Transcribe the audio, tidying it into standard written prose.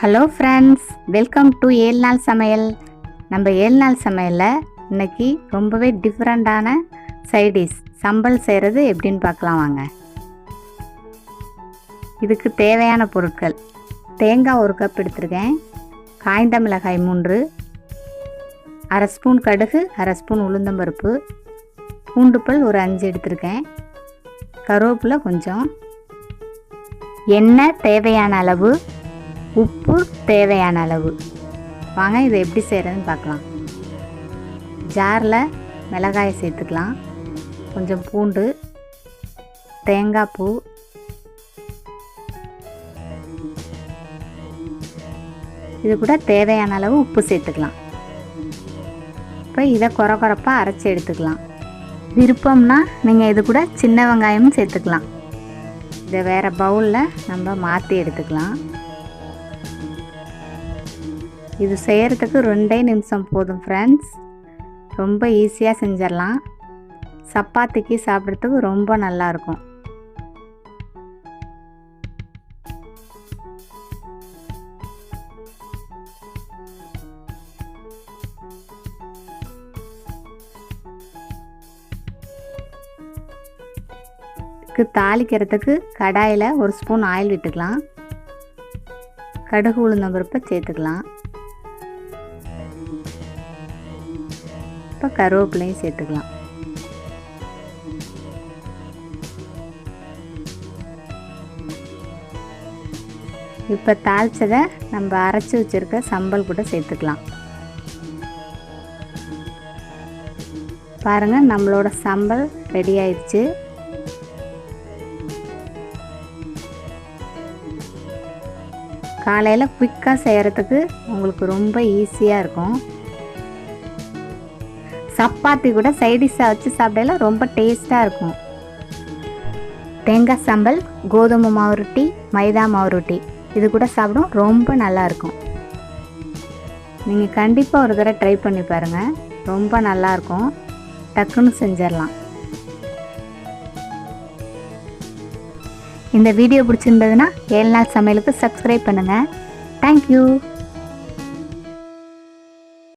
Hello friends, welcome to 7 நாள் சமையல். நம்ம 7 நாள் சமையலில் இன்றைக்கி ரொம்பவே டிஃப்ரெண்ட்டான சைடிஷ் சம்பல் செய்கிறது எப்படின்னு பார்க்கலாம் வாங்க. இதுக்கு தேவையான பொருட்கள்: தேங்காய் 1 கப் எடுத்திருக்கேன், காய்ந்த மிளகாய் 3, அரை ஸ்பூன் கடுகு, அரை ஸ்பூன் உளுந்தம்பருப்பு, பூண்டு பல் ஒரு 5 எடுத்திருக்கேன், கருவேப்பிலை கொஞ்சம், எண்ணெய் தேவையான அளவு, உப்பு தேவையான அளவு. வாங்க இதை எப்படி செய்கிறதுன்னு பார்க்கலாம். ஜாரில் மிளகாயை சேர்த்துக்கலாம், கொஞ்சம் பூண்டு, தேங்காய் பூ, இது கூட தேவையான அளவு உப்பு சேர்த்துக்கலாம். இப்போ இதை கொரப்பாக அரைச்சி எடுத்துக்கலாம். விருப்பம்னா நீங்கள் இது கூட சின்ன வெங்காயமும் சேர்த்துக்கலாம். இதை வேறு பவுலில் நம்ம மாற்றி எடுத்துக்கலாம். இது செய்கிறதுக்கு 2 நிமிஷம் போதும் ஃப்ரெண்ட்ஸ். ரொம்ப ஈஸியாக செஞ்சிடலாம். சப்பாத்திக்கு சாப்பிட்றதுக்கு ரொம்ப நல்லாயிருக்கும். இதுக்கு தாளிக்கிறதுக்கு கடாயில் 1 ஸ்பூன் ஆயில் விட்டுக்கலாம். கடுகு உளுந்தம்பருப்பை சேர்த்துக்கலாம். இப்போ கருவேப்பிலையும் சேர்த்துக்கலாம். இப்போ தாளிச்சதை நம்ம அரைச்சி வச்சுருக்க சம்பல் கூட சேர்த்துக்கலாம். பாருங்கள், நம்மளோட சம்பல் ரெடி ஆயிடுச்சு. காலையில் குயிக்காக செய்கிறதுக்கு உங்களுக்கு ரொம்ப ஈஸியாக இருக்கும். சப்பாத்தி கூட சைடிஷாக வச்சு சாப்பிடல ரொம்ப டேஸ்ட்டாக இருக்கும். தேங்காய் சம்பல், கோதுமை மாவு ரொட்டி, மைதா மாவு ரொட்டி இது கூட சாப்பிடும் ரொம்ப நல்லாயிருக்கும். நீங்கள் கண்டிப்பாக ஒரு தடவை ட்ரை பண்ணி பாருங்கள், ரொம்ப நல்லாயிருக்கும். டக்குன்னு செஞ்சிடலாம். இந்த வீடியோ பிடிச்சிருந்ததுன்னா 7 நாள் சமையலுக்கு சப்ஸ்கிரைப் பண்ணுங்கள். தேங்க்யூ.